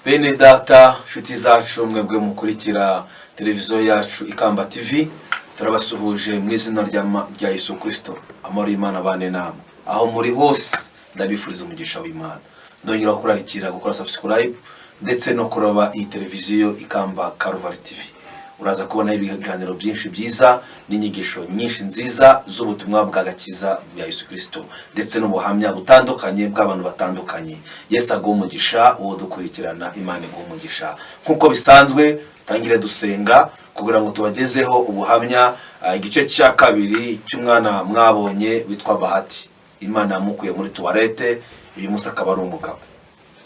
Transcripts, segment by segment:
Bene data, nshuti zacu mwebwe mukurikira televiziyo yacu Ikamba TV, turabasuhuje mu izina rya Yesu Kristo. Amahoro y'Imana bane namwe. Aho muri hose ndabifuriza umugisha w'Imana. Ndongera kurarikira gukora subscribe ndetse no kuraba iyi televiziyo Ikamba Calvary TV. Uraza kubona ibiganiro byinshi byiza n'inyigisho nyinshi nziza z'ubutumwa bw'agakiza bwa Yesu Kristo ndetse n'ubuhamya butandukanye bw'abantu batandukanye. Yesu agumugisha uwo dukurikirana, Imana igumugisha. Nkuko bisanzwe tangire dusenga kugira ngo tubagezeho ubuhamya igice cya kabiri cy'umwana mwabonye witwa Bahati. Imana yamukuye muri tuwarete, uyu munsi akaba ari umugabo.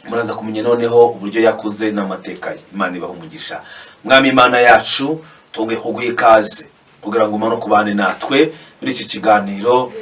Muraza kumenya noneho uburyo yakuze n'amateka ye. Imana ibahe umugisha. Mwami Imana yacu, tunge kuguha ikaze kugira ngo umane kubane natwe muri iki kiganiro,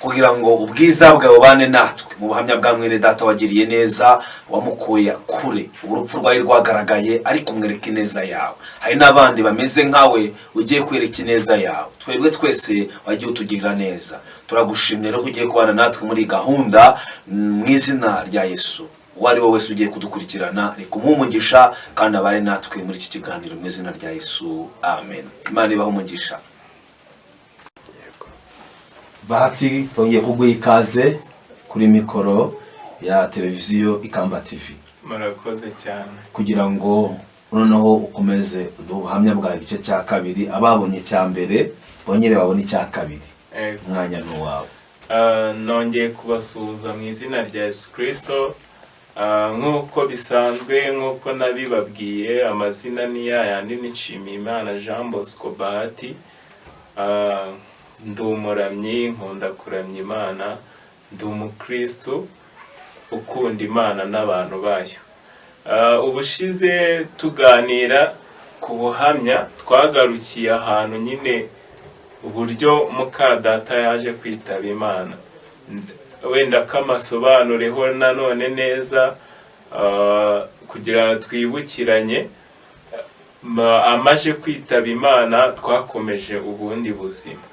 kugira ngo ubwiza bwawe bane natwe mu buhamya bwa mwene data wagiriye neza, wamukuye kure, urupfu rwawe rwagaragaye ariko umwereka ineza yawe. Hari n'abandi bameze nkawe ugiye kwereka ineza yawe. Twebwe twese wagiye utugirira neza. Turagushimira rero ko ugiye kubana natwe muri gahunda mu izina rya Yesu. Wari wowe wese ugiye kudukurikirana, reka umugisha kandi abare natwe muri iki kiganiro mu izina rya Yesu. Amen. Imana ibahe umugisha. Bahati, tongeye kuguha ikaze kuri mikoro ya televiziyo Ikamba TV. Murakoze cyane. Kugira ngo noneho ukomeze ubuhamya bwa igice cya kabiri, ababonye cya mbere bongere babone icya kabiri. Umwanya ni uwawe. Nongeye kubasuhuza mu izina rya Yesu Kristo. Nk'uko bisanzwe, nk'uko nabibabwiye, amazina ni yayandi ni Nshimiyimana Jean Bosco Bahati. Ndi umuramyi, nkunda kuramya Imana, ndi umukristo ukunda Imana n'abantu bayo. Ubushize tuganira ku buhamya, twagarukiye ahantu nyine uburyo muka data yaje kwitaba Imana. Wenda kamasobanureho nanone neza kugira twibukiranye. Amaje kwitaba Imana twakomeje ubundi buzima.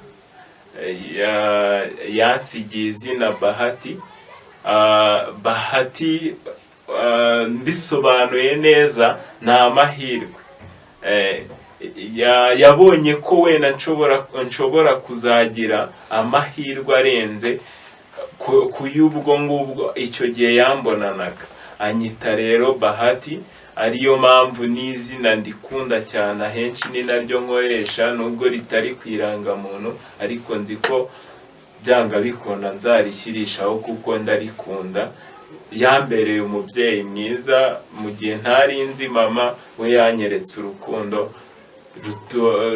Yansigiye izina Bahati. Bahati mbisobanuye neza ni amahirwe. Yabonye ko wenda nshobora kuzagira amahirwe arenze ku y'ubwo ngubwo icyo gihe yambonanaga. Anyita rero Bahati, ariyo mpamvu n'izina ndikunda cyane, ahenshi ni naryo nkoresha nubwo ritari kwirangamuntu, ariko nzi ko byanga bikunda nzarishyirishaho kuko ndarikunda. Yambereye umubyeyi mwiza mu gihe ntari nzi mama, we yanyeretse urukundo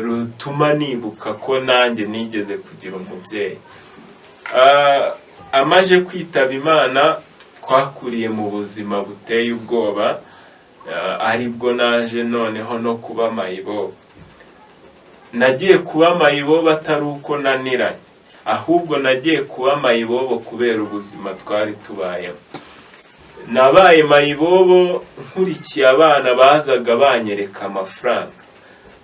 rutuma nibuka ko nanjye nigeze kugira umubyeyi. Amaje kwitaba Imana twakuriye mu buzima buteye ubwoba, aribwo naje noneho no kuba mayibobo. Nagiye kuba mayibobo atari uko naniranye, ahubwo nagiye kuba mayibobo kubera ubuzima twari tubayemo. Nabaye mayibobo nkurikiye abana bazaga banyereka amafaranga,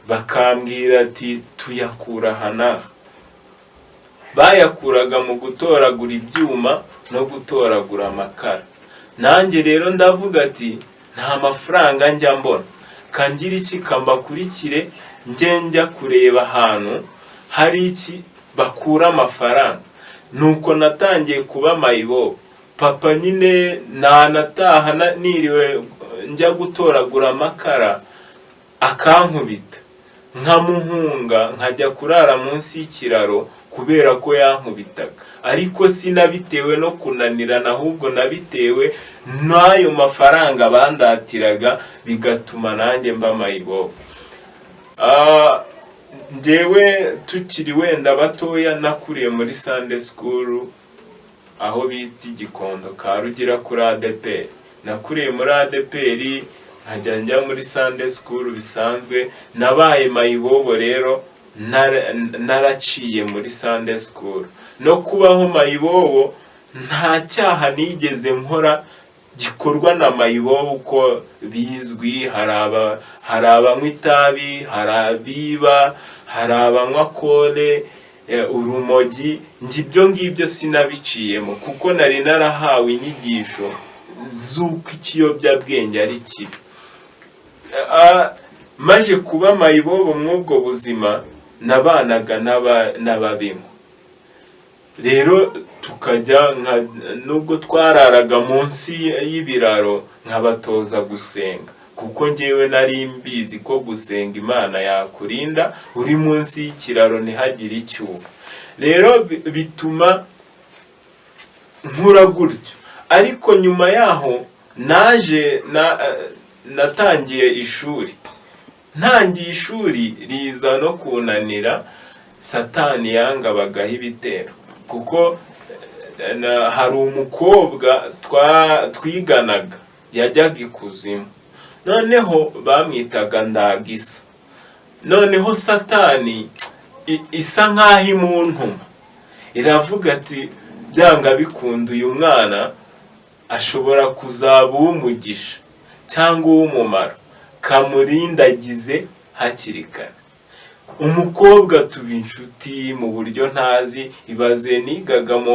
bakambwira ati tuyakura hana. Bayakuraga mu gutoragura ibyuma no gutoragura amakara. Nanjye rero ndavuga ati nta mafaranga njya mbona, kangira iki kambakurikire njya kureba ahantu hari iki bakura amafaranga. Nuko natangiye kuba mayibobo. Papa nyine nataha niriwe njya gutoragura amakara akankubita, nkamuhunga nkajya kurara munsi y'ikiraro kubera ko yankubitaga. Ariko sinabitewe no kunanirana, ahubwo nabitewe n'ayo mafaranga bandatiraga, bigatuma nanjye mba mayibobo. Njyewe tukiri wenda batoya nakuriye muri Sunday School aho bita Gikondo ka Rugira kuri ADPR. Nakuriye muri ADPR nkajya njya muri Sunday School bisanzwe. Nabaye mayibobo rero naraciye muri Sunday School. No kubaho mayibobo nta cyaha nigeze nkora gikorwa na mayibobo uko bizwi. Hari abanywa itabi, hari abiba, hari abanywa kole, urumogi. Ibyo ngibyo sinabiciyemo kuko nari narahawe inyigisho z'uko ikiyobyabwenge ari kibi. maje kuba mayibobo mw'ubwo buzima nabanaga n'ababimu. Rero tukajya nubwo twararaga munsi y'ibiraro nkabatoza gusenga, kuko njyewe nari mbizi ko gusenga Imana yakurinda uri munsi y'ikiraro ntihagire icyuba. Rero bituma nkura gutyo. Ariko nyuma yaho natangiye ishuri. Ntangiye ishuri riza no kunanira, Satani yangabagaho ibitero, kuko hari umukobwa twiganaga yajyaga ikuzimu, noneho bamwitaga Ndagisa. Noneho Satani isa nk'aho imuntuma, iravuga ati byanga bikunda uyu mwana ashobora kuzaba uw'umugisha cyangwa uw'umumaro, kamurindagize hakiri kare. Umukobwa tuba inshuti mu buryo ntazi. Ibaze nigaga mu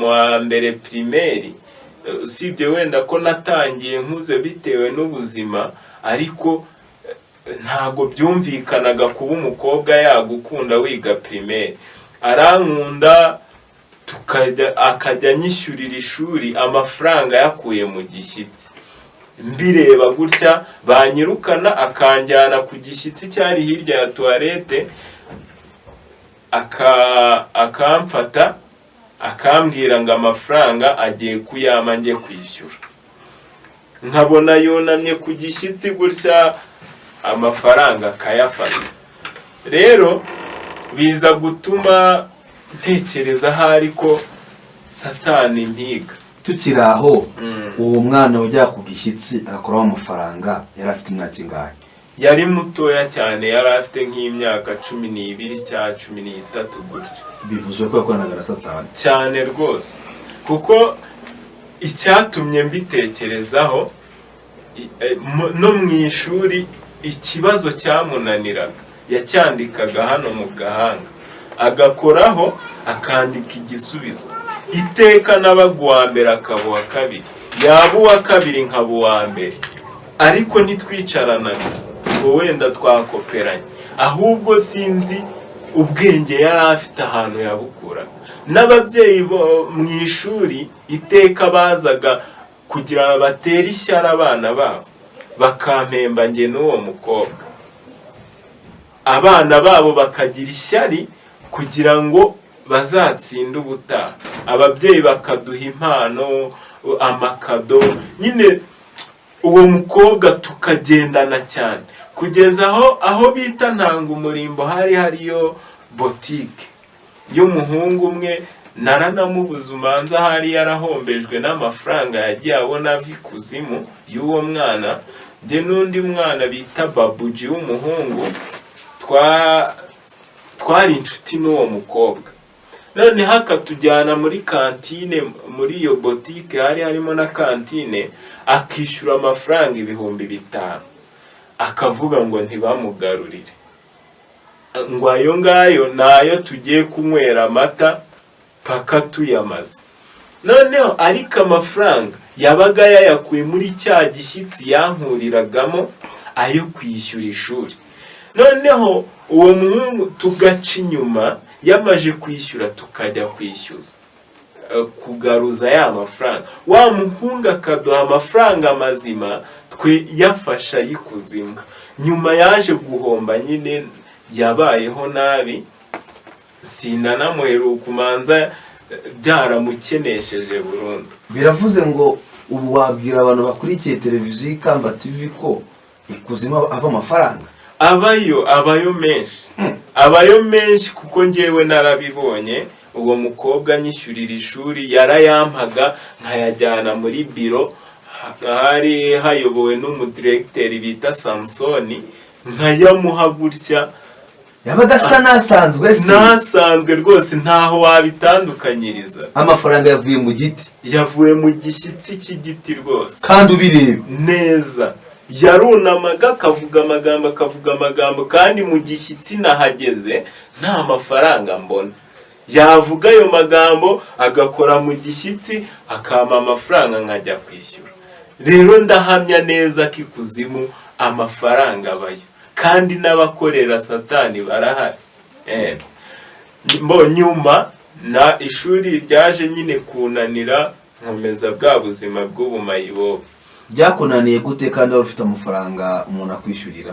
wa mbere primaire, usibye wenda ko natangiye nkuze bitewe n'ubuzima, ariko ntago byumvikanaga kuba umukobwa yagukunda wiga primaire. Arankunda, akajya nyishyurira ishuri amafaranga yakuye mu Gishyitsi. Mbireba gutya banyirukana, akanjyana ku Gishyitsi cyari hirya ya toilette, akamfata akambwira ngo amafaranga agiye kuyama njye kwishyura. Nkabona yunamye ku Gishyitsi gutya, amafaranga akayafata. Rero biza gutuma ntekereza ahari ko Satani mpiga. Tukiri aho, uwo mwana ujya ku Gishyitsi agakoraho amafaranga yari afite imyaka ingahe? Yari mutoya cyane, yari afite nk'imyaka 12 cyangwa 13 gutyo. Bivuze ko yakoranaga na Satani cyane rwose, kuko icyatumye mbitekerezaho, no mu ishuri ikibazo cyamunaniraga yacyandikaga hano mu gahanga, agakoraho akandika igisubizo. Iteka nabaga uwa mbere akaba uwa kabiri, yaba uwa kabiri nkaba uwa mbere. Ariko ntitwicaranaga ngo wenda twakoperanye, ahubwo sinzi ubwenge yari afite ahantu yabukuraga. N'ababyeyi mu ishuri iteka bazaga kugira batere ishyari abana babo, bakampemba njye n'uwo mukobwa. Abana babo bakagira ishyari kugira ngo bazatsinde ubutaha. Ababyeyi bakaduha impano, amakado. Nyine uwo mukobwa tukagendana cyane, kugeza aho bita Ntanga Umurimbo hariyo botike y'umuhungu umwe. Naranamubuze, umanza hari yarahombejwe n'amafaranga yagiye abona ava ikuzimu y'uwo mwana. Njye n'undi mwana bita Babuji w'umuhungu twari inshuti n'uwo mukobwa. Noneho akatujyana muri kantine, muri iyo botike hari harimo na kantine, akishyura amafaranga 5,000, akavuga ngo ntibamugarurire, ngo ayo ngayo nayo tugiye kunywera amata paka tuyamaze. Noneho ariko amafaranga yabaga yayakuye muri cya Gishyitsi yankuriragamo ayo kwishyura ishuri. Noneho uwo muhungu tugaca inyuma, yamaje kwishyura tukajya kwishyuza, kugaruza ya mafaranga. Wa muhungu akaduha amafaranga mazima, twe yafasha y'ikuzimu. Nyuma yaje guhomba, nyine yabayeho nabi, sinanamuheruka, umanza byaramukenesheje burundu. Biravuze ngo ubu wabwira abantu bakurikiye televiziyo Ikamba TV ko ikuzimu ava amafaranga? Abayo menshi. Abayo menshi, kuko njyewe narabibonye. Uwo mukobwa nyishyurira ishuri yarayampaga, nkayajyana muri biro, hari hayobowe n'umudirecteur bita Samsoni, nkayamuha gutya. Yabaga asa nasanzwe se? Nasanzwe rwose, ntaho wabitandukanyiriza. Amafaranga yavuye mu giti? Yavuye mu Gishyitsi cy'igiti rwose, kandi ubireba neza. Yarunamaga akavuga amagambo, kandi mu Gishyitsi nahageze nta mafaranga mbona. Yavuga ayo magambo, agakora mu Gishyitsi, akama amafaranga nkajya kwishyura. Rero ndahamya neza ko ikuzimu amafaranga abayo, kandi n'abakorera satani barahari. Nyuma na ishuri ryaje nyine kunanira, nkomeza bwa buzima bw'ubumayibobo. Byakunaniye gute kandi wari ufite amafaranga umuntu akwishyurira?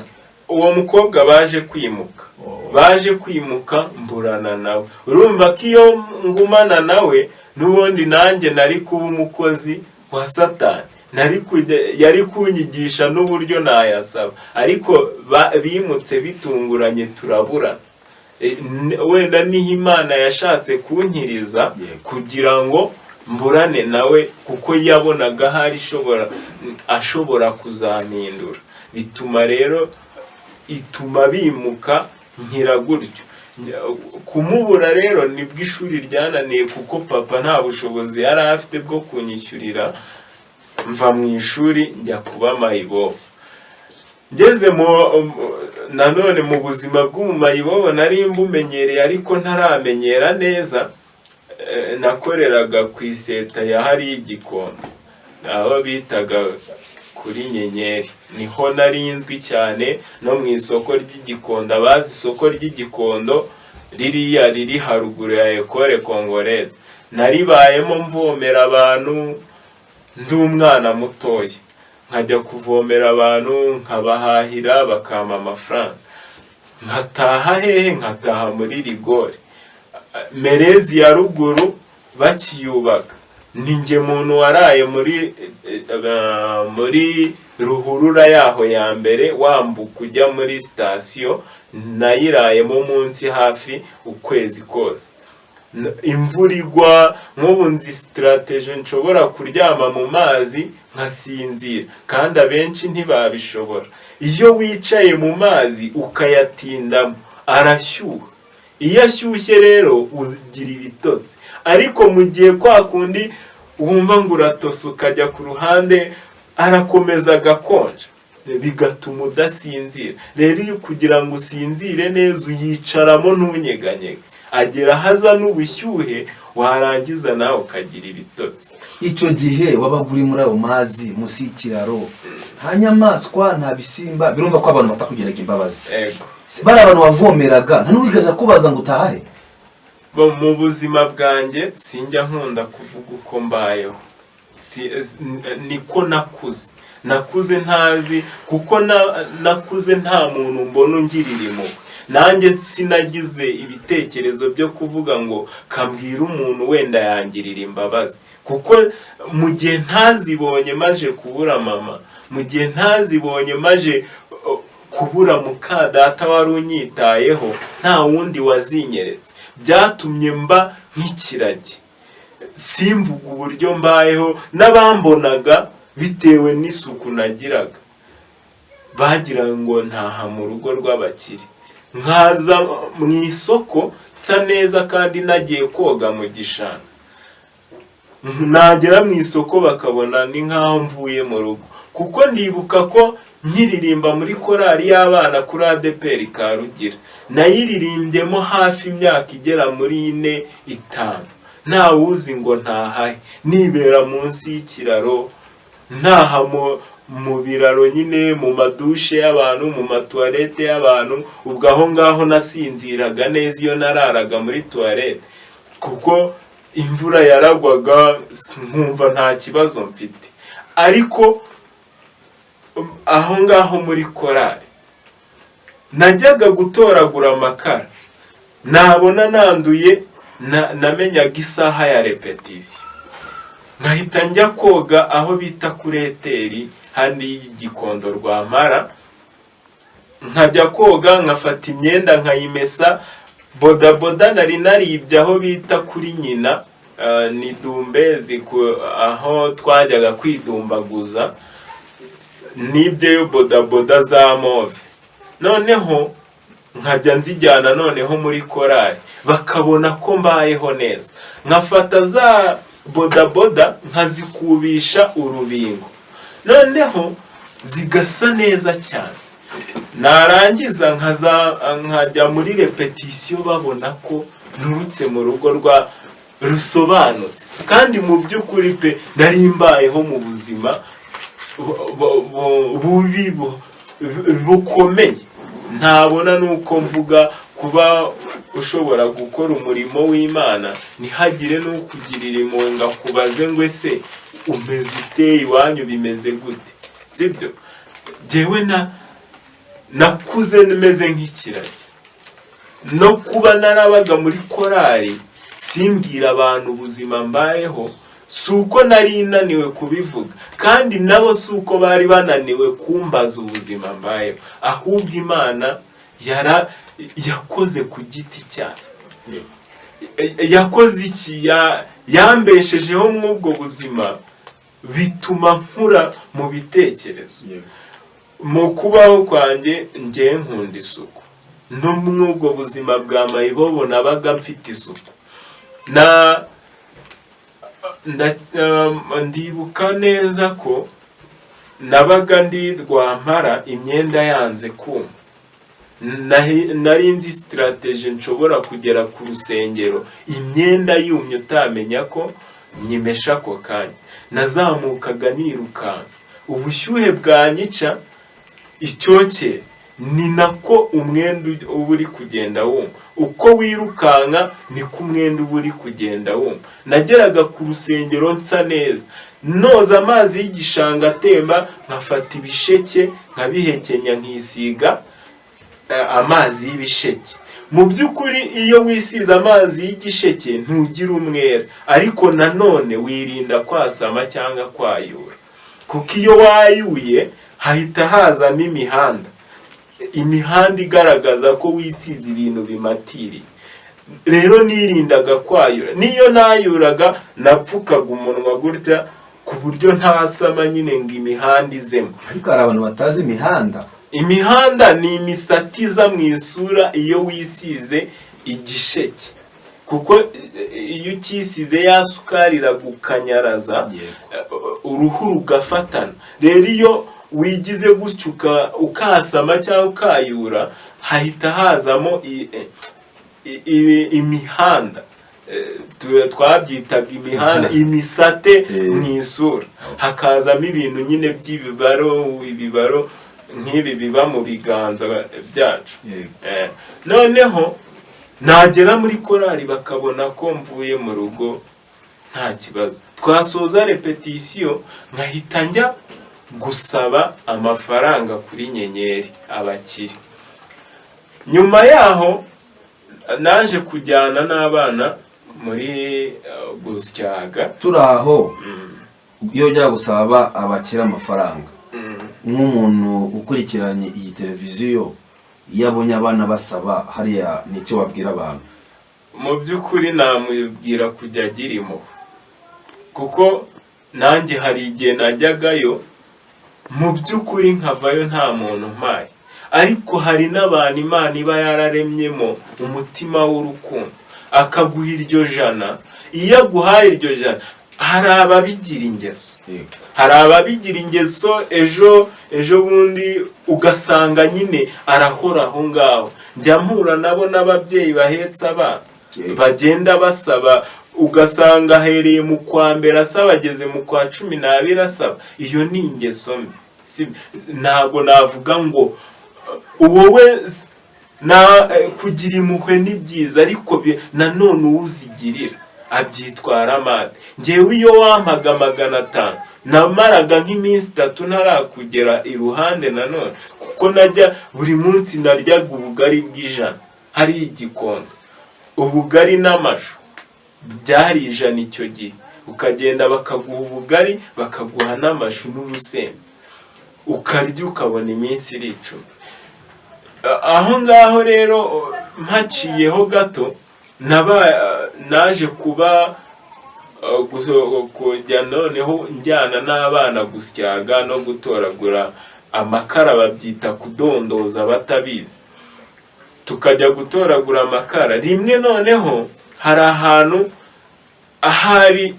Uwo mukobwa baje kwimuka mburana nawe. Urumva ko iyo ngumana nawe n'ubundi nanjye nari kuba umukozi wa satani, yari kunyigisha n'uburyo nayasaba, ariko bimutse bitunguranye turabura. Wenda niho Imana yashatse kunkiriza kugira ngo mburane nawe, kuko yabonaga hari ashobora kuzampindura. Ituma bimuka nkira gutyo. Kumubura rero nibwo ishuri ryananiye, kuko papa nta bushobozi yari afite bwo kunyishyurira. Mva mu ishuri njya kuba mayibobo. Ngeze nanone mu buzima bw'ubumayibobo nari mbumenyereye, ariko ntaramenyera neza. Nakoreraga ku iseta ya hari y'Igikondo, aho bitaga kuri Nyenyeri. Niho nari nzwi cyane, no mu isoko ry'Igikondo. Abazi isoko ry'Igikondo ririya riri haruguru ya Ecole Congolaise, naribayemo mvomera abantu ndi umwana mutoya. Nkajya kuvomera abantu, nkabahahira, bakampa amafaranga. Nkataha hehe? Nkataha muri rigori. Merezi ya ruguru bakiyubaka, ninjye muntu waraye muri ruhurura yaho ya mbere, wambuka ujya muri sitasiyo. Nayirayemo munsi hafi ukwezi kose. Imvura igwa, nk'ubu nzi strategy nshobora kuryama mu mazi nkasinzira, kandi abenshi ntibabishobora. Iyo wicaye mu mazi ukayatindamo arashyuha. Iyo ashyushye rero ugira ibitotsi, ariko mu gihe kwa kundi wumva ngo uratose ukajya ku ruhande, arakomeza agakonja, bigatuma udasinzira. Rero kugira ngo usinzire neza uyicaramo ntunyeganyege, agera haza n'ubushyuhe, warangiza nawe ukagira ibitotsi. Icyo gihe wabaga uri muri ayo mazi munsi y'ikiraro, nta nyamaswa, nta bisimba, birumva ko abantu batakugiraga imbabazi. Bari abantu wavomeraga, nta n'uwigeze kubaza ngo utahe? Mu buzima bwanjye sinjya nkunda kuvuga uko mbayeho. Niko nakuze ntazi, kuko nakuze nta muntu mbona ungirira impuhwe. Nanjye sinagize ibitekerezo byo kuvuga ngo kambwira umuntu wenda yangirira imbabazi, kuko mu gihe ntazibonye maje kubura mama, mu gihe ntazibonye maje kubura muka data wari unyitayeho, nta wundi wazinyeretse. Byatumye mba nk'ikiragi, simvuga uburyo mbayeho. N'abambonaga bitewe n'isuku nagiraga, bagira ngo ntaha mu rugo rw'abakire. Nkaza mu isoko nsa neza kandi nagiye koga mu gishanga. Nagera mu isoko bakabona ni nkaho mvuye mu rugo, kuko ndibuka ko nkiririmba muri korali y'abana kuri ADPR Karugira. Nayiririmbyemo hafi imyaka igera muri 4-5. Nta wuzi ngo ntahahe, nibera munsi y'ikiraro, ntaha mu biraro nyine, mu madushe y'abantu, mu matuwarete y'abantu. Ubwo aho ngaho nasinziraga neza iyo nararaga muri tuwarete, kuko imvura yaragwaga nkumva nta kibazo mfite. Ariko aho ngaho muri korali najyaga gutoragura amakara, nabona nanduye, namenyaga isaha ya repetition, nkahita njya koga aho bita kuri Eteri handi y'Igikondo Rwampara. Nkajya koga, nkafata imyenda nkayimesa. Bodaboda nari naribye aho bita kuri Nyina, ni Dumbezi, aho twajyaga kwidumbaguza, nibyeyo bodaboda za move. Noneho nkajya nzijyana noneho muri korali, bakabona ko mbayeho neza. Nkafata za bodaboda nkazikubisha urubingo, noneho zigasa neza cyane. Narangiza nkajya muri repetition, babona ko nturutse mu rugo rusobanutse. Kandi mu by'ukuri pe nari mbayeho mu buzima bubi, bukomeye. Ntabona nuko mvuga kuba ushobora gukora umurimo w'Imana ntihagire n'ukugirira impuhwe ngo akubaze ngo ese umeze ute, iwanyu bimeze gute, sibyo? Jyewe nakuze meze nk'ikiragi, no kuba narabaga muri korari simbwira abantu ubuzima mbayeho, si uko nari naniwe kubivuga, kandi nabo si uko bari bananiwe kumbaza ubuzima mbayeho, ahubwo Imana yakoze ku giti cyayo. Yakoze iki? Yambeshejeho mw'ubwo buzima, bituma nkura mu bitekerezo. Mu kubaho kwanjye njye nkunda isuku, no mw'ubwo buzima bwa mayibobo nabaga mfite isuku. Ndibuka neza ko nabaga ndi Rwampara imyenda yanze kuma. Nari nzi strategy nshobora kugera ku rusengero imyenda yumye utamenya ko nyimesha ako kanya. Nazamukaga nirukanka, ubushyuhe bwanyica icyoke, ni nako umwenda uba uri kugenda wumva. Uko wirukanka niko umwenda uba uri kugenda wumva. Nageraga ku rusengero nsa neza, noza amazi y'igishanga atemba, nkafata ibisheke nkabihekenya nkisiga amazi y'ibisheke. Mu by'ukuri iyo wisize amazi y'igisheke ntugira umwera, ariko nanone wirinda kwasama cyangwa kwayura, kuko iyo wayuye hahita hazamo imihanda igaragaza ko wisize ibintu bimatiriye. Rero nirindaga kwayura, niyo nayuraga napfukaga umunwa gutya ku buryo ntasama nyine ngo imihanda izemo. Ariko hari abantu batazi imihanda ni imisati iza mu isura iyo wisize igisheke, kuko iyo ukisize ya sukari iragukanyaraza, uruhu rugafatana. Rero iyo wigize gutyo ukasama cyangwa ukayura, hahita hazamo imihanda, twabyitaga imihanda, imisate mu isura, hakazamo ibintu nyine by'ibibaro nk'ibi biba mu biganza byacu. Noneho nagera muri korari bakabona ko mvuye mu rugo nta kibazo, twasoza repetition nkahita njya gusaba amafaranga kuri Nyenyeri abakiri. Nyuma yaho naje kujyana n'abana muri Gusyaga. Turaho iyo ujya gusaba abakira amafaranga, nk'umuntu ukurikiranye iyi televiziyo, iyo abonye abana basaba hariya nicyo wabwira abantu? Mu by'ukuri namubwira kujya agira impuhwe, kuko nanjye hari igihe najyagayo mu by'ukuri nkavayo nta muntu mpaye, ariko hari n'abantu Imana iba yararemyemo umutima w'urukundo akaguha iryo jana. Iyo aguhaye iryo jana, hari ababigira ingeso, hari ababigira ingeso ejo bundi ugasanga nyine arahora aho ngaho. Njya mpura nabo n'ababyeyi bahetse abana bagenda basaba, ugasanga ahereye mu kwa mbere asaba, ageze mu kwa 12 asaba. Iyo ni ingeso mbi. Ntabwo navuga ngo wowe kugira impuhwe ni byiza, ariko nanone uwuzigirira abyitwara amande. Njyewe iyo wampaga 500 namaraga nk'iminsi 3 ntarakugera iruhande nanone, kuko najya buri munsi naryaga ubugari bw'ijana hari igikondo. Ubugari n'amashu byari 100 icyo gihe, ukagenda bakaguha ubugari bakaguha n'amashu n'urusenda, ukarya ukabona iminsi 10. Aho ngaho rero mpaciyeho gato naje kuba kujya noneho njyana n'abana Gusyaga no gutoragura amakara, babyita kudondoza batabizi. Tukajya gutoragura amakara. Rimwe noneho hari ahantu ahari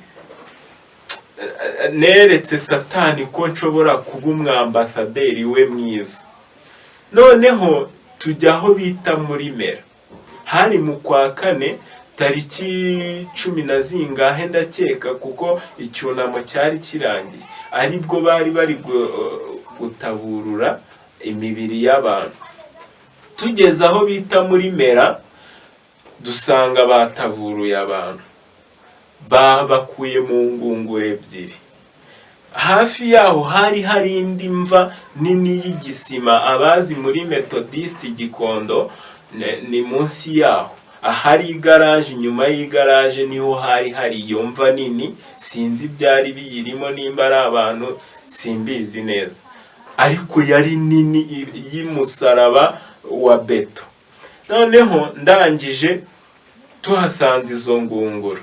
neretse Satani ko nshobora kuba umwambasaderi we mwiza. Noneho tujya aho bita muri Mera, hari mu kwa 4 tariki 10 zingahe ndakeka, kuko icyunamo cyari kirangiye, aribwo bari gutaburura imibiri y'abantu. Tugeze aho bita muri Mera, dusanga bataburuye abantu, bakuye mu ngunguru ebyiri. Hafi yaho hari indi mva nini y'igisima. Abazi muri Methodist Gikondo ni munsi yaho, ahari igaraje, inyuma y'igaraje niho hari iyo mva nini. Sinzi byari biyirimo, nimba ari abantu simbizi neza, ariko yari nini y'umusaraba wa beto. Noneho ndangije tuhasanze izo ngunguru,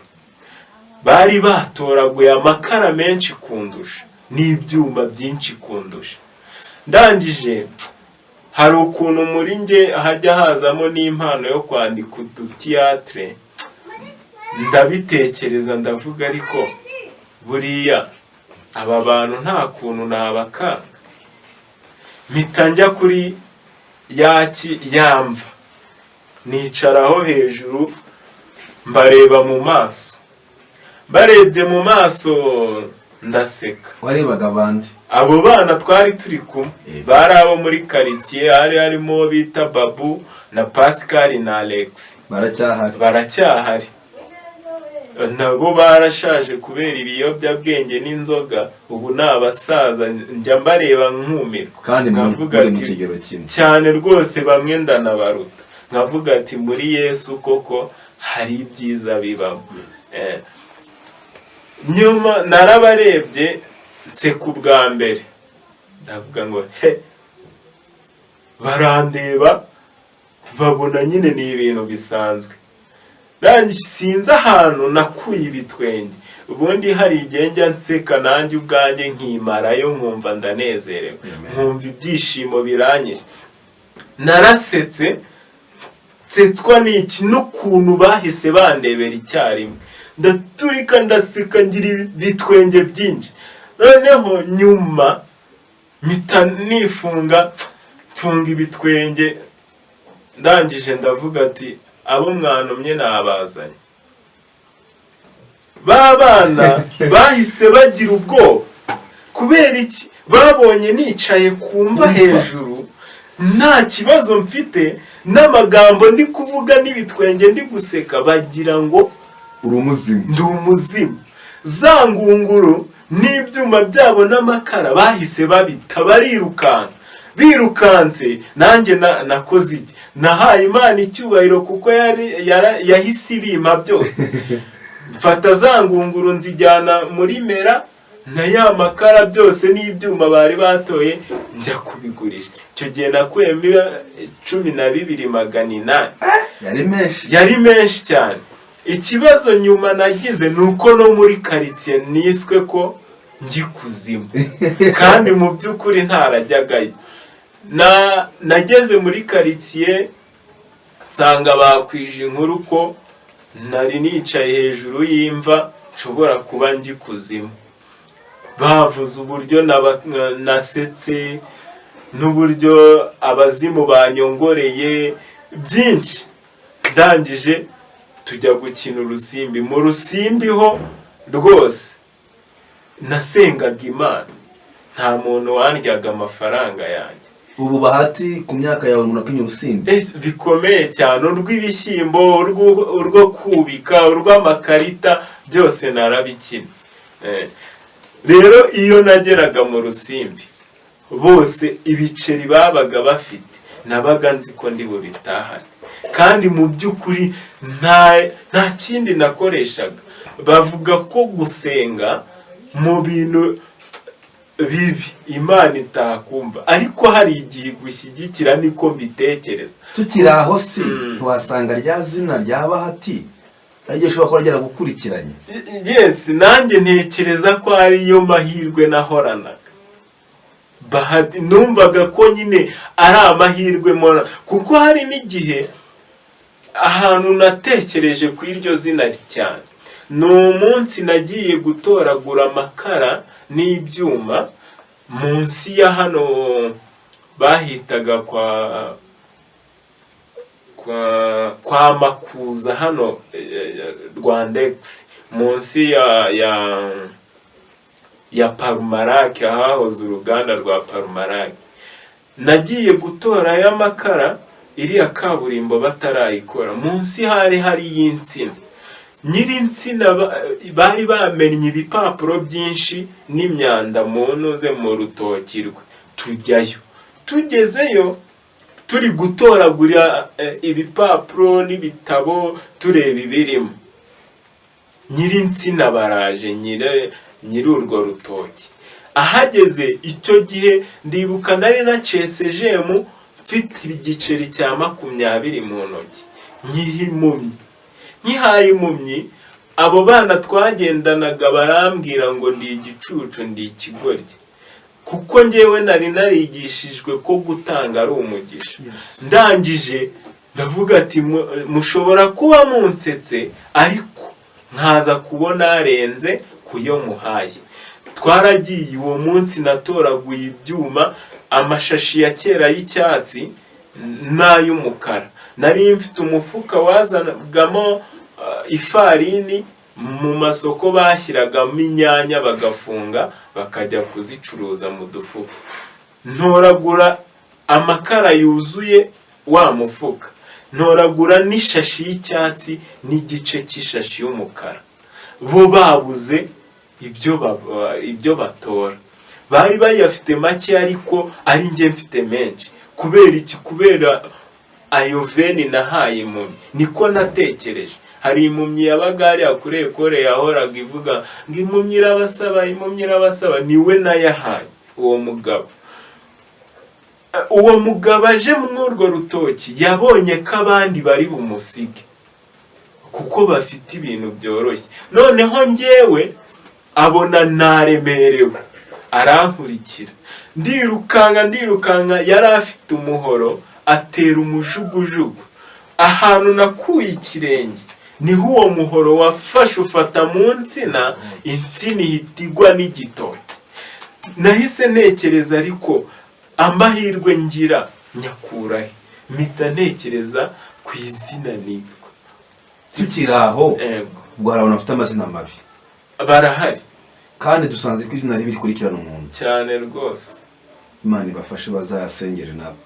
bari batoraguye amakara menshi kundusha n'ibyuma byinshi kundusha. Ndangije hari ukuntu muri nge hajya hazamo n'impano yo kwandika udutiyatire. Ndabitekereza ndavuga, ariko buriya aba bantu nta kuntu nabakanga. Mpita njya kuri yamva, nicaraho hejuru, mbareba mu maso. Barebye mu maso ndaseka. Warebaga abandi? Abo bana twari turi kumwe bari abo muri quartier, harimo bita Babu na Pascal na Alex. Baracyahari. Nabo barashaje kubera ibiyobyabwenge n'inzoga, ubu ni abasaza. Njya mbareba nkumirwa, kandi nkavuga ati cyane rwose bamwe ndanabaruta. Nkavuga ati muri Yesu koko hari ibyiza bibamo. Nyuma narabarebye nseka ubwa mbere, ndavuga ngo barandeba, babona nyine ni ibintu bisanzwe. Sinzi ahantu nakuye ibitwenge. Ubundi hari igihe njya nseka nanjye ubwanjye nkimarayo, nkumva ndanezerewe, nkumva ibyishimo biranyije. Narasetse, nsetswa n'iki n'ukuntu bahise bandebera icyarimwe. Ndaturika ndaseka, ngira ibitwenge byinshi. Noneho nyuma mpita nifunga, mfunga ibitwenge. Ndangije ndavuga ati, abo mwantumye nabazanye. Ba bana bahise bagira ubwoba. Kubera iki? Babonye nicaye kumva hejuru, nta kibazo mfite, n'amagambo ndi kuvuga n'ibitwenge ndi guseka, bagira ngo ndi umuzimu. Za ngunguru n'ibyuma byabo n'amakara bahise babita, barirukanka. Birukanse nanjye nakoze iki? Nahaye Imana icyubahiro, kuko yahise ibima byose. Mfata za ngunguru nzijyana muri Mera, na ya makara byose n'ibyuma bari batoye njya kubigurisha. Icyo gihe nakuyemo 12,800. Yari menshi cyane. Ikibazo nyuma nagize nuko no muri quartier niswe ko ngikuzimu, kandi mu by'ukuri ntarajyagayo. Nageze muri quartier nsanga bakwije inkuru ko nari nicaye hejuru y'imva, nshobora kuba ngikuzimu. Bavuze uburyo nasetse, n'uburyo abazimu banyongoreye byinshi. Ndangije tujya gukina urusimbi. Mu rusimbi ho rwose nasengaga Imana, nta muntu wandyaga amafaranga yanjye. Ubu Bahati ku myaka yawe munakinya urusimbi bikomeye cyane, urw'ibishyimbo, urwo kubika, urw'amakarita, byose narabikina. Rero iyo nageraga mu rusimbi, bose ibiceri babaga bafite nabaga nzi ko ndi bubitahane, kandi mu by'ukuri nta kindi nakoreshaga. Bavuga ko gusenga mu bintu bibi Imana itakumva, ariko hari igihe gushyigikira, niko mbitekereza. Tukiri aho se tuhasanga rya zina rya Bahati, ariko ushobora kuba ryaragukurikiranye. Yes, nanjye ntekereza ko ariyo mahirwe nahoranaga. Bahati numvaga ko nyine ari amahirwe mora, kuko hari n'igihe ahantu natekereje ku iryo zina cyane. Ni umunsi nagiye gutoragura amakara n'ibyuma munsi ya hano bahitaga kwa Makuza hano Rwandex, munsi ya Parumarake, ahahoze uruganda rwa Parumarake. nagiye gutora y'amakara iriya kaburimbo batarayikora, munsi hari y'insina. Nyiri insina bari bamennye ibipapuro byinshi n'imyanda mu ntuze mu rutoki rwe. Tujyayo, tugezeyo turi gutoragura ibipapuro n'ibitabo tureba ibirimo. Nyiri insina baraje, nyiri urwo rutoki ahageze. Icyo gihe ndibuka nari nacesejemu mfite igiceri cya 20 mu ntoki, nkihaye impumyi. Abo bana twagendanaga barambwira ngo ndi igicucu, ndi ikigoryi, kuko njyewe nari narigishijwe ko gutanga ari umugisha. Ndangije ndavuga ati mushobora kuba munsetse, ariko nkaza kubona arenze kuyo muhaye. Twaragiye uwo munsi natoraguye ibyuma, amashashi ya kera y'icyatsi n'ay'umukara. Nari mfite umufuka wazanagamo ifarini, mu masoko bashyiragamo inyanya bagafunga bakajya kuzicuruza mu dufuka. Ntoragura amakara yuzuye wa mufuka, ntoragura n'ishashi y'icyatsi n'igice cy'ishashi y'umukara. Bo babuze ibyo batora, bari bayafite make ariko ari njye mfite menshi. Kubera iki? Kubera ayo veni nahaye impumyi. Niko natekereje. Hari impumyi yabaga hariya kuri ekore yahoraga ivuga ngo impumyi irabasaba, impumyi irabasaba. Niwe nayahaye uwo mugabo. Uwo mugabo aje muri urwo rutoki yabonye ko abandi bari bumusige, kuko bafite ibintu byoroshye. Noneho njyewe abona naremerewe, arankurikira. Ndirukanka, yari afite umuhoro, atera umujugujugu. Ahantu nakuye ikirenge niho uwo muhoro wafashe ufata mu nsina, insina ihita igwa n'igitoki. Nahise ntekereza, ariko amahirwe ngira nyakurahe. Mpita ntekereza ku izina nitwa. Tukiri aho, ubwo hari abantu bafite amazina mabi barahari, kandi dusanze ko izina ribi rikurikirana umuntu cyane rwose. Imana ibafashe bazayasengere nabo.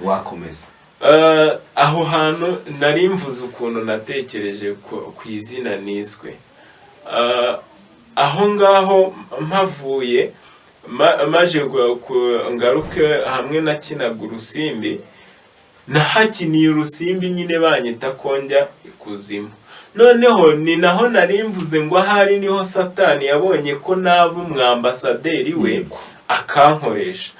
Wakomeza. Aho hantu nari mvuze ukuntu natekereje ku izina niswe. Aho ngaho mpavuye, maje ngaruke hamwe nakinaga urusimbi. Nahakiniye urusimbi nyine banyita ko njya ikuzimu. Noneho ni naho nari mvuze ngo ahari niho Satani yabonye ko naba umwambasaderi we akankoresha.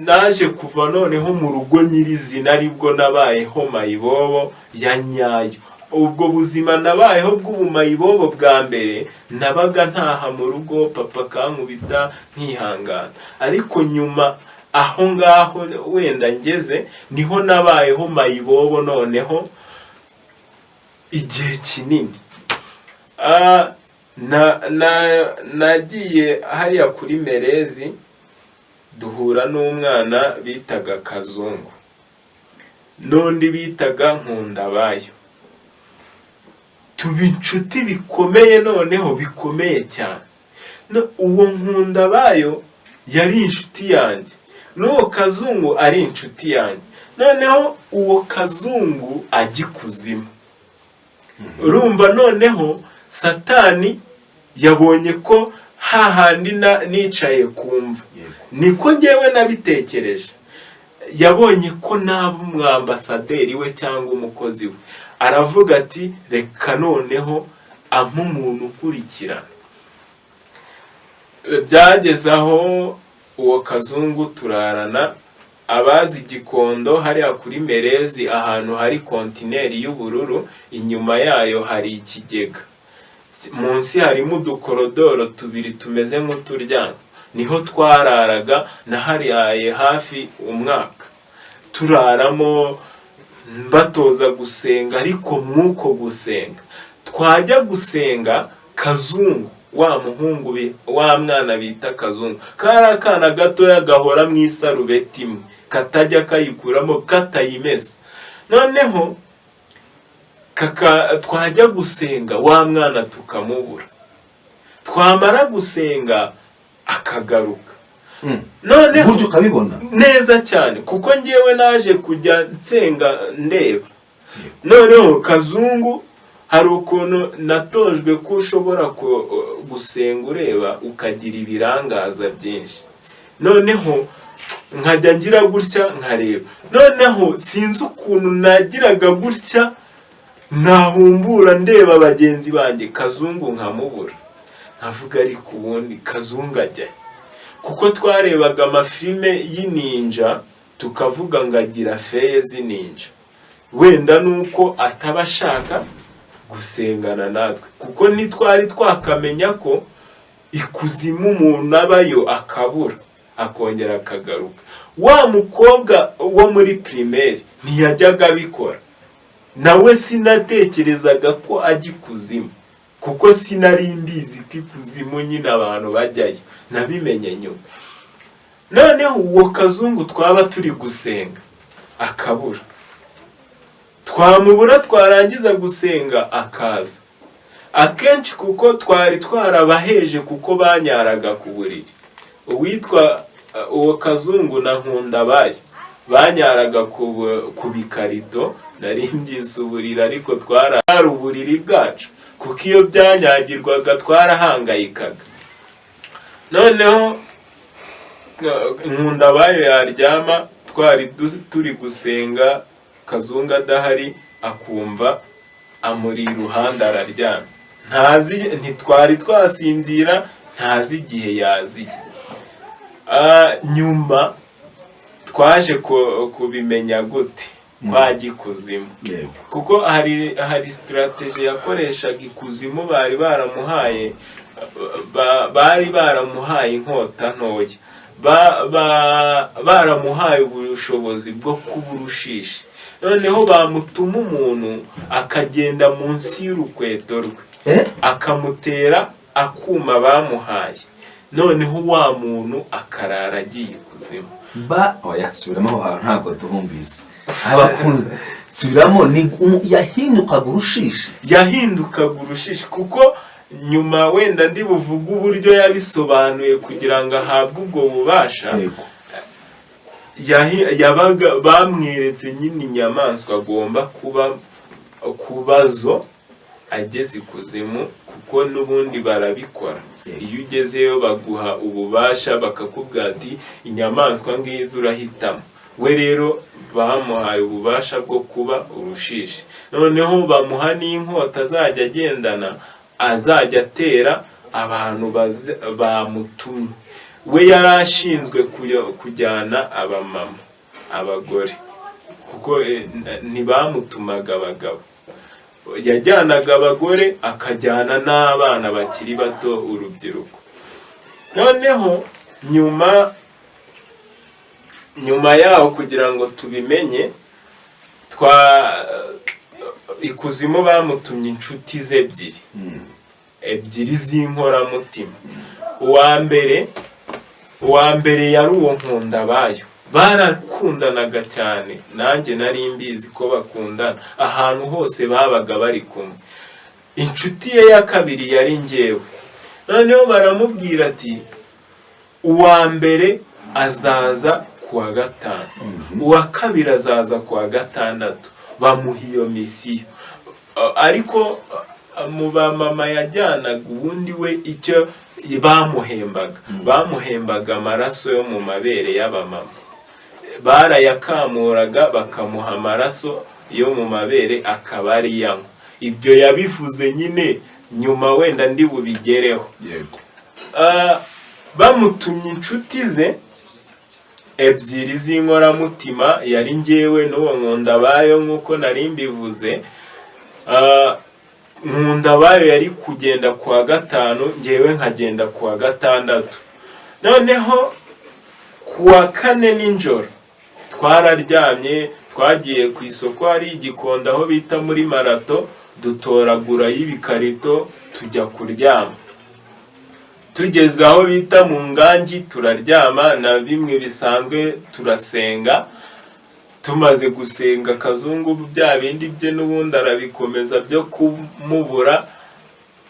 Naje kuva noneho mu rugo nyirizina, aribwo nabayeho mayibobo ya nyayo. Ubwo buzima nabayeho bw'ubumayibobo bwa mbere, nabaga ntaha mu rugo, papa kankubita nkihangana. Ariko nyuma aho ngaho wenda ngeze, niho nabayeho mayibobo noneho igihe kinini. Nagiye hariya kuri Merezi, duhura n'umwana bitaga Kazungu, n'undi bitaga Nkundabayo. Tuba inshuti bikomeye, noneho bikomeye cyane. Uwo Nkundabayo yari inshuti yanjye, n'uwo Kazungu ari inshuti yanjye. Noneho uwo Kazungu ajya ikuzimu. Urumva, noneho Satani yabonye ko hahandi nicaye kumva. Niko njyewe nabitekereje. Yabonye ko naba umwambasaderi we cyangwa umukozi we. Aravuga ati reka noneho ampa umuntu ukurikirana. Byageze aho uwo Kazungu turarana. Abazi Gikondo hariya kuri Merezi, ahantu hari kontineri y'ubururu, inyuma yayo hari ikigega. Munsi harimo udukorodoro tubiri tumeze nk'uturyango. Niho twararaga, nahariyaye hafi umwaka. Turaramo, batoza gusenga, ariko mwuko gusenga. Twajya gusenga, Kazungu, wa muhungu wa mwana bita Kazungu, kari akana gatoya gahora mu isarubeti imwe, katajya kayikuramo katayimesa. Noneho twajya gusenga, wa mwana tukamubura. Twamara gusenga akagaruka. none buryo ukabibona neza cyane kuko ngewe naje kujya nsenga ndeba noneho Kazungu hari ukuntu natojwe ko ushobora gusenga ureba ukagira ibirangaza byinshi noneho nkajya ngira gutya nkareba noneho sinzi ukuntu nagiraga gutya nahumbura ndeba bagenzi banjye Kazungu nkamubura nkavuga ariko ubundi Kazungu ajya kuko twarebaga amafilime y'ininja tukavuga ngo agira feye z'ininja wenda nuko atabashaka gusengana natwe kuko ntitwari twakamenya ko ikuzimu umuntu abayo akabura akongera akagaruka wa mukobwa wo muri primaire ntiyajyaga abikora nawe sinatekerezaga ko ajya ikuzimu kuko sinari mbizi ko ikuzimu nyine abantu bajyayo nabimenye nyuma noneho uwo Kazungu twaba turi gusenga akabura twamubura twarangiza gusenga akaza akenshi kuko twari twarabaheje kuko banyaraga ku buriri uwitwa uwo Kazungu na Nkundabayo banyaraga ku bikarito nari mbyise uburiri ariko twari uburiri bwacu kuko iyo byanyagirwaga twarahangayikaga noneho Nkundabayo yaryama twari turi gusenga Kazungu adahari akumva amuri iruhande araryama ntitwari twasinzira ntazi igihe yaziye nyuma twaje kubimenya gute kwajya ikuzimu kuko hari strategy yakoreshaga ikuzimu bari baramuhaye inkota ntoya baramuhaye ubushobozi bwo kuburushisha noneho bamutuma umuntu akagenda munsi y'urukweto rwe akamutera akuma bamuhaye noneho wa muntu akarara agiye ikuzimu oya subiramo aho ntabwo tubumvise abakunda subiramo ni yahindukaga urushishi kuko nyuma wenda ndi buvuga uburyo yabisobanuye kugira ngo ahabwe ubwo bubasha bamweretse nyine inyamaswa agomba kubazo ageze ikuzimu kuko n'ubundi barabikora iyo ugezeyo baguha ububasha bakakubwira ati inyamaswa ngizi urahitamo we rero bamuhaye ububasha bwo kuba urushishi noneho bamuha n'inkota azajya agendana azajya atera abantu bamutumye we yari ashinzwe kujyana abamama abagore kuko ntibamutumaga abagabo yajyanaga abagore akajyana n'abana bakiri bato urubyiruko noneho nyuma yaho kugira ngo tubimenye ikuzimu bamutumye inshuti ze ebyiri z'inkoramutima uwa mbere yari uwo Nkundabayo barakundanaga cyane nanjye nari mbizi ko bakundana ahantu hose babaga bari kumwe inshuti ye ya kabiri yari njyewe noneho baramubwira ati uwa mbere azaza kuwa gatanu uwa kabiri azaza kuwa gatandatu bamuha iyo misiyo ariko mu bamama yajyanaga ubundi we icyo bamuhembaga amaraso yo mu mabere y'abamama barayakamuraga bakamuha amaraso yo mu mabere akaba ari yanywa ibyo yabivuze nyine nyuma wenda ndi bubigereho bamutumye inshuti ze ebyiri z'inkoramutima yari njyewe n'uwo Nkundabayo nk'uko nari mbivuze Nkundabayo yari kugenda kuwa gatanu njyewe nkagenda kuwa gatandatu noneho kuwa kane nijoro twararyamye twagiye ku isoko hari Igikondo aho bita muri Marato dutoragura y'ibikarito tujya kuryama tugeze aho bita mu Ngangi turaryama na bimwe bisanzwe turasenga tumaze gusenga Kazungu bya bindi bye n'ubundi arabikomeza byo kumubura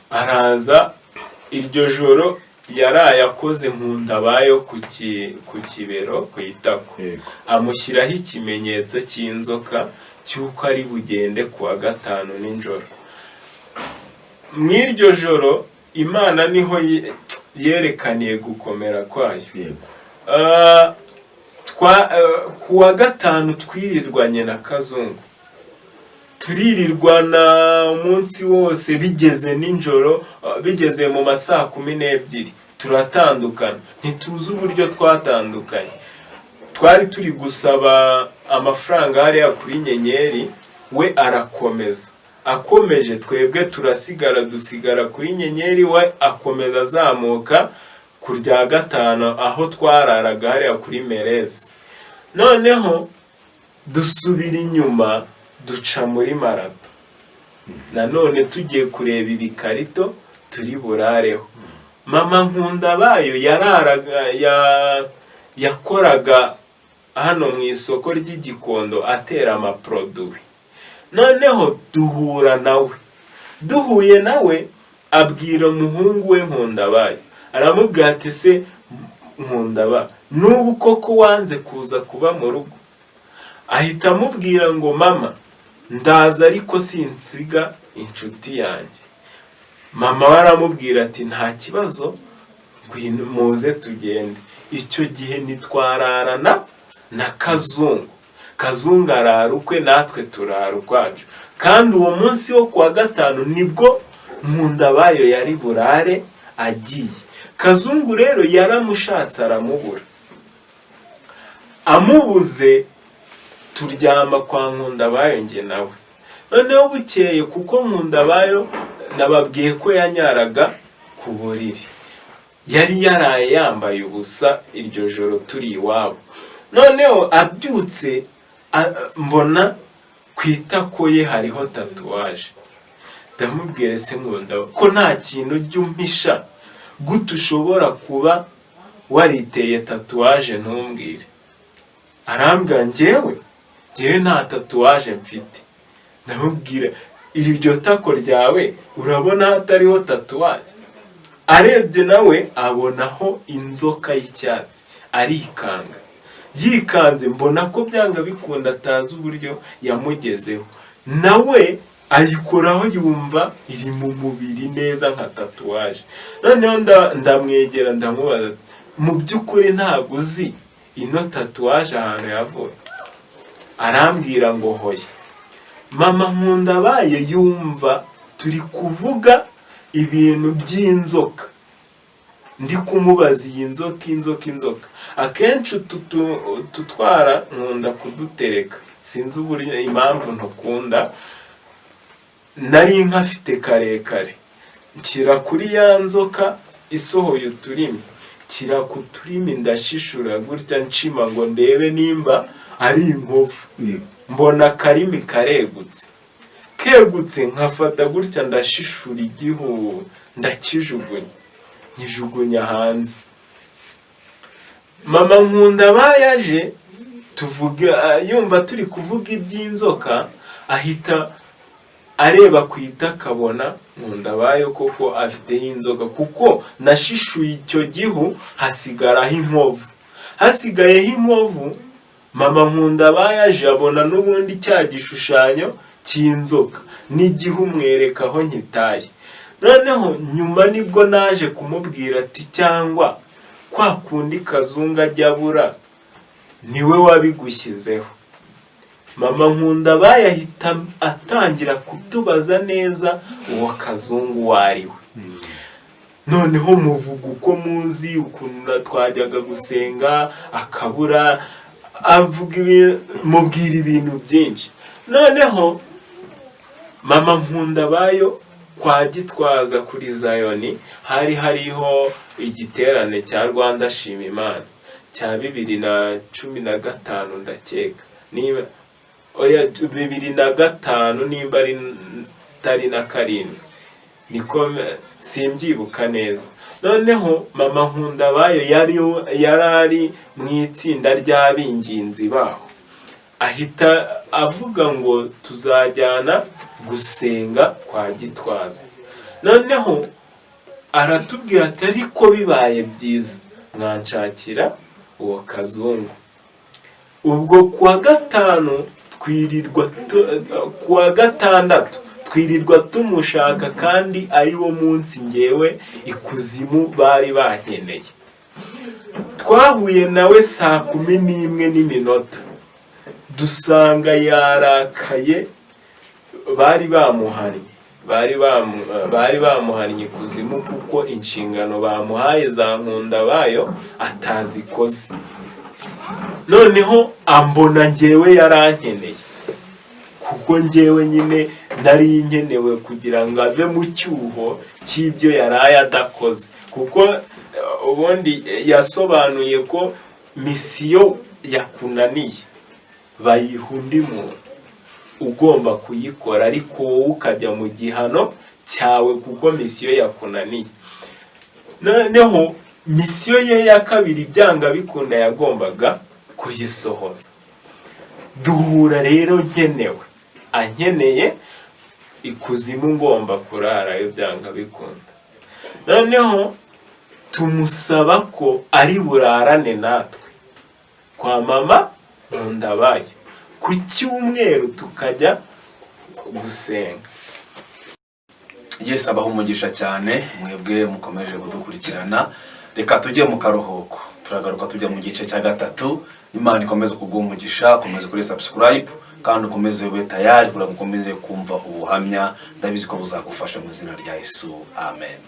araza iryo joro yaraye akoze Nkundabayo ku kibero ku itako, amushyiraho ikimenyetso cy'inzoka cy'uko ari bugende kuwa gatanu nijoro. Mw'iryo joro Imana niho yerekaniye gukomera kwayo. Kuwa gatanu twirirwanye na Kazungu, turirirwana umunsi wose, bigeze nijoro, bigeze mu masaa 12 turatandukana. Ntituzi uburyo twatandukanye. Twari turi gusaba amafaranga hariya kuri Nyenyeri, we arakomeza. Akomeje twebwe dusigara kuri Nyenyeri, we akomeza azamuka ku rya gatanu aho twararaga hariya kuri Merezi. Noneho dusubira inyuma duca muri Marato. Nanone tugiye kureba ibikarito turi burareho. Mama Nkundabayo yakoraga hano mu isoko ry'Igikondo atera amaproduwi. Noneho duhura nawe. Duhuye nawe abwira umuhungu we Nkundabayo, aramubwira ati se Nkundaba, n'ubu koko wanze kuza kuba mu rugo? Ahita amubwira ngo mama, ndaza ariko sinsiga inshuti yanjye. Mama aramubwira ati nta kibazo, ngwino muze tugende. Icyo gihe nitwararana na Kazungu. Kazungu arara ukwe, natwe turara ukwacu. Kandi uwo munsi wo kuwa gatanu nibwo Nkundabayo yari burare agiye. Kazungu rero yaramushatse aramubura. Amubuze turyama kwa Nkundabayo njye nawe. Noneho bukeye, kuko Nkundabayo nababwiye ko yanyaraga ku buriri, yari yaraye yambaye ubusa iryo joro turi iwabo. Noneho abyutse mbona ku itako ye hariho tatuwaje. Ndamubwire se Nkundabayo ko nta kintu ryumpisha, gute ushobora kuba wariteye tatuwaje ntumbwire? Arambwira njyewe nta tatuwaje mfite. Ndamubwira iryo tako ryawe urabona hatariho tatuwaje? Arebye nawe abonaho inzoka y'icyatsi, arikanga. Yikanze mbona ko byanga bikunda atazi uburyo yamugezeho. Nawe ayikoraho yumva iri mu mubiri neza nka tatuwaje. Noneho ndamwegera ndamubaza, mu by'ukuri ntabwo uzi ino tatuwaje ahantu yavuye? Arambwira ngo hoya. Mama Nkundabayo yumva turi kuvuga ibintu by'inzoka. Ndi kumubaza iyi inzoka. Akenshi tutwara nkunda kudutereka. Sinzi uburyo impamvu ntukunda. Nari nkafite karekare. Nshyira kuri ya nzoka isohoye uturimi. Nshyira ku turimi ndashishura gutya nshima ngo ndebe nimba ari inkovu. Mbona karimi karegutse. Kegutse nkafata gutya ndashishura igihu ndakijugunya. Nyijugunya hanze. Mama Nkundabayo aje tuvuga, yumva turi kuvuga iby'inzoka, ahita areba ku itaka abona Nkundabayo koko afiteho inzoka, kuko nashishuye icyo gihu hasigaraho inkovu. Hasigayeho inkovu, Mama Nkundabayo aje abona n'ubundi cya gishushanyo cy'inzoka n'igihu mwerekaho nkitaye. Noneho nyuma nibwo naje kumubwira ati cyangwa kwa kundi Kazungu ajya abura niwe wabigushyizeho. Mama Nkundabayo ahita atangira kutubaza neza uwo Kazungu wariwe. Noneho muvuga uko muzi, ukuntu twajyaga gusenga akabura, avuga mubwira ibintu byinshi. Noneho Mama Nkundabayo kwa Gitwaza kuri Zayoni hari hariho igiterane cya Rwanda Shima Imana cya 2015 ndakeka. Niba oya 2005 nimba ari tari na karindwi, niko simbyibuka neza. Noneho Mama Nkundabayo yari mu itsinda ry'abinginzi baho. Ahita avuga ngo tuzajyana gusenga kwa Gitwaza. Noneho aratubwira ati ariko bibaye byiza mwanshakira uwo kazungu. Ubwo kuwa gatandatu twirirwa tumushaka, kandi ari wo munsi ngewe ikuzimu bari bankeneye. Twahuye nawe 11:00 dusanga yarakaye, bari bamuhannye ikuzimu kuko inshingano bamuhaye za nkunda bayo atazikoze. Noneho ambona ngewe yarankeneye, kuko ngewe nyine nari nkenewe kugira ngo ave mu cyuho cy'ibyo yaraye adakoze. Kuko ubundi yasobanuye ko misiyo yakunaniye bayiha undi muntu ugomba kuyikora, ariko wowe ukajya mu gihano cyawe kuko misiyo yakunaniye. Noneho misiyo ye ya kabiri byanga bikunda yagombaga kuyisohoza. Duhura rero nkenewe, ankeneye ikuzimu ngomba kurarayo byanga bikunda. Noneho tumusaba ko ari burarane natwe kwa mama Nkundabayo ku cyumweru tukajya gusenga. Yesu abaha umugisha cyane, mwebwe mukomeje kudukurikirana. Reka tujye mu karuhuko, turagaruka tujya mu gice cya gatatu. Imana ikomeze kuguha umugisha, ukomeze kuri subscribe kandi ukomeze ube tayari kugira ngo ukomeze kumva ubuhamya. Ndabizi ko buzagufasha mu izina rya Yesu, amen.